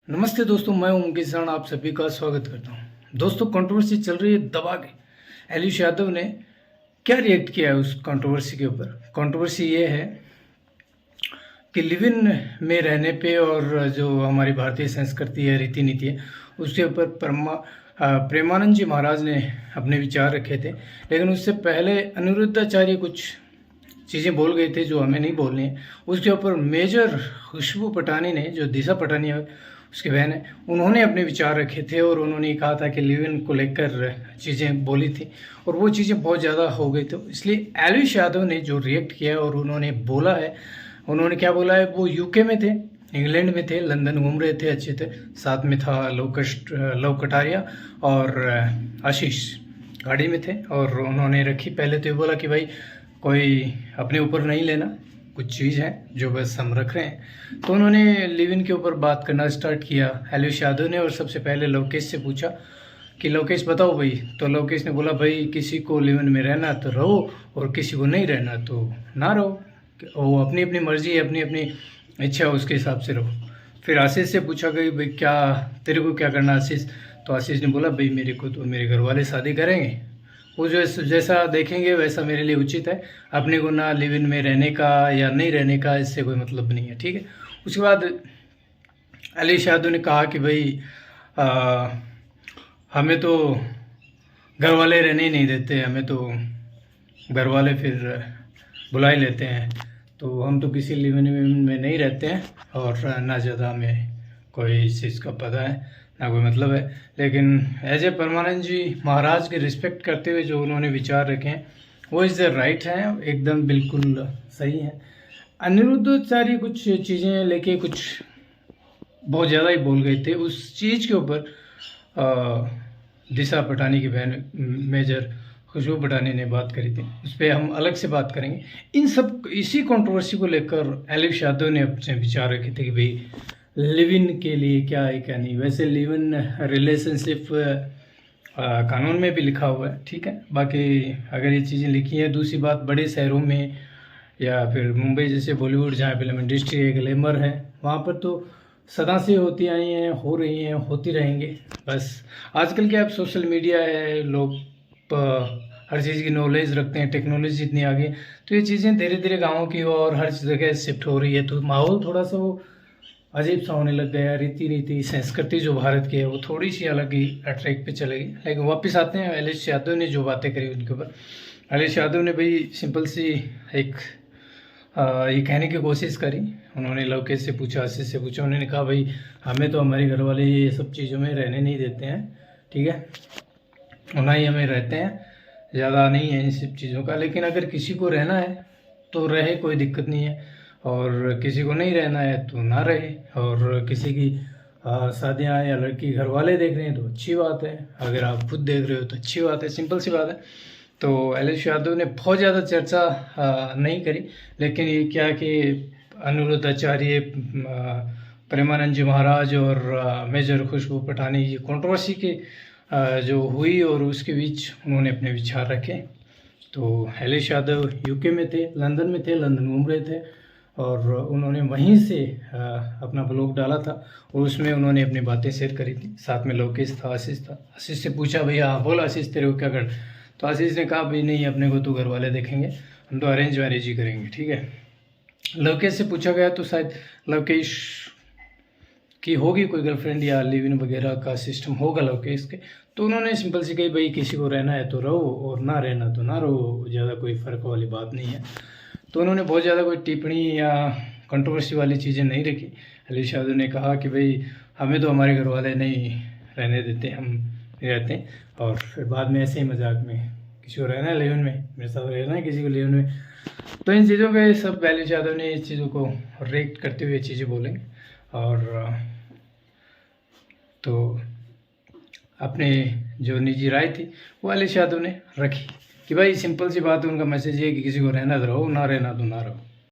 नमस्ते दोस्तों, मैं हूं मुकेश सरण, आप सभी का स्वागत करता हूं। दोस्तों, कंट्रोवर्सी चल रही है दबा के। एलिश यादव ने क्या रिएक्ट किया है उस कंट्रोवर्सी के ऊपर। कंट्रोवर्सी ये है कि लिव इन में रहने पे और जो हमारी भारतीय संस्कृति है, रीति नीति है, उसके ऊपर प्रेमानंद जी महाराज ने अपने विचार रखे थे। लेकिन उससे पहले अनिरुद्धाचार्य कुछ चीज़ें बोल गए थे जो हमें नहीं बोलनी है। उसके ऊपर मेजर खुशबू पटानी ने, जो दिशा पटानी है उसकी बहन है, उन्होंने अपने विचार रखे थे और उन्होंने कहा था कि लिव इन को लेकर चीज़ें बोली थी और वो चीज़ें बहुत ज़्यादा हो गई। तो इसलिए एलिश यादव ने जो रिएक्ट किया और उन्होंने बोला है, उन्होंने क्या बोला है, वो यूके में थे, इंग्लैंड में थे, लंदन घूम रहे थे, अच्छे थे, साथ में था लव कटारिया और आशीष गाड़ी में थे। और उन्होंने रखी, पहले तो ये बोला कि भाई कोई अपने ऊपर नहीं लेना, कुछ चीज़ है जो बस हम रख रहे हैं। तो उन्होंने लिव इन के ऊपर बात करना स्टार्ट किया एलिश यादव ने, और सबसे पहले लोकेश से पूछा कि लोकेश बताओ भाई। तो लोकेश ने बोला भाई किसी को लिव इन में रहना तो रहो और किसी को नहीं रहना तो ना रहो, वो अपनी अपनी मर्जी है, अपनी अपनी इच्छा, उसके हिसाब से रहो। फिर आशीष से पूछा गई भाई क्या तेरे को क्या करना आशीष। तो आशीष ने बोला भाई मेरे को तो मेरे घर वाले शादी करेंगे, वो जो जैसा देखेंगे वैसा मेरे लिए उचित है। अपने को ना लिव इन में रहने का या नहीं रहने का इससे कोई मतलब नहीं है, ठीक है। उसके बाद एलिश यादव ने कहा कि भाई हमें तो घर वाले रहने ही नहीं देते, हमें तो घर वाले फिर बुला ही लेते हैं, तो हम तो किसी लिव इन में नहीं रहते हैं और ना ज़्यादा हमें कोई इस चीज़ का पता है, ना कोई मतलब है। लेकिन एज ए परमानंद जी महाराज के रिस्पेक्ट करते हुए जो उन्होंने विचार रखे हैं वो इज़ द राइट हैं, एकदम बिल्कुल सही है। अनिरुद्धाचार्य कुछ चीज़ें लेके कुछ बहुत ज़्यादा ही बोल गए थे, उस चीज़ के ऊपर दिशा पटानी की बहन मेजर खुशबू पटानी ने बात करी थी, उस पर हम अलग से बात करेंगे। इसी कंट्रोवर्सी को लेकर एलिश यादव ने अपने विचार रखे थे कि भाई लिव इन के लिए क्या है क्या नहीं। वैसे लिव इन रिलेशनशिप कानून में भी लिखा हुआ है, ठीक है। बाकी अगर ये चीज़ें लिखी हैं, दूसरी बात बड़े शहरों में या फिर मुंबई जैसे बॉलीवुड जहाँ फिल्म इंडस्ट्री है, ग्लैमर है, वहाँ पर तो सदा से होती आई हैं, हो रही हैं, होती रहेंगे। बस आजकल क्या अब सोशल मीडिया है, लोग हर चीज़ की नॉलेज रखते हैं, टेक्नोलॉजी इतनी आगे, तो ये चीज़ें धीरे धीरे गाँव की और हर जगह शिफ्ट हो रही है। तो माहौल थोड़ा सा वो अजीब सा होने लग गया। रीति नीति संस्कृति जो भारत की है वो थोड़ी सी अलग ही ट्रैक पे चलेगी। लेकिन वापस आते हैं एलिश यादव ने जो बातें करी उनके ऊपर। एलिश यादव ने भाई सिंपल सी एक ये कहने की कोशिश करी। उन्होंने लोकेश से पूछा, आशीष से पूछा, उन्होंने कहा भाई हमें तो हमारे घर वाले ये सब चीज़ों में रहने नहीं देते हैं, ठीक है, और ना ही हमें रहते हैं, ज़्यादा नहीं है इन सब चीज़ों का। लेकिन अगर किसी को रहना है तो रहे, कोई दिक्कत नहीं है, और किसी को नहीं रहना है तो ना रहे। और किसी की शादियाँ या लड़की घर वाले देख रहे हैं तो अच्छी बात है, अगर आप खुद देख रहे हो तो अच्छी बात है, सिंपल सी बात है। तो एलिश यादव ने बहुत ज़्यादा चर्चा नहीं करी, लेकिन ये क्या कि अनिरुद्धाचार्य, प्रेमानंद जी महाराज और मेजर खुशबू पठानी ये कंट्रोवर्सी की जो हुई और उसके बीच उन्होंने अपने विचार रखे। तो एलिश यादव यूके में थे, लंदन में थे, लंदन घूम रहे थे, और उन्होंने वहीं से अपना ब्लॉग डाला था और उसमें उन्होंने अपनी बातें शेयर करी थी। साथ में लोकेश था, आशीष था। आशीष से पूछा भैया, हाँ बोल आशीष तेरे को क्या कर। तो आशीष ने कहा भाई नहीं, अपने को तो घर वाले देखेंगे, हम तो अरेंज मैरिज ही करेंगे, ठीक है। लोकेश से पूछा गया तो शायद लोकेश की होगी कोई गर्लफ्रेंड या लिव इन वगैरह का सिस्टम होगा लोकेश के। तो उन्होंने सिंपल सी कही भाई किसी को रहना है तो रहो और ना रहना तो ना रहो, ज़्यादा कोई फ़र्क वाली बात नहीं है। तो उन्होंने बहुत ज़्यादा कोई टिप्पणी या कंट्रोवर्सी वाली चीज़ें नहीं रखी। एलिश यादव ने कहा कि भाई हमें तो हमारे घर वाले नहीं रहने देते, हम नहीं रहते। और फिर बाद में ऐसे ही मजाक में किसी को रहना है लिव इन में, मेरे साथ रहना है किसी को लिव इन में। तो इन चीज़ों पे सब एलिश यादव ने इस चीज़ों को रिएक्ट करते हुए चीज़ें बोलेंगे। और तो अपने जो निजी राय थी वो एलिश यादव ने रखी कि भाई सिंपल सी बात है, उनका मैसेज ये है कि किसी को रहना तो रहो, ना रहना तो ना रहो।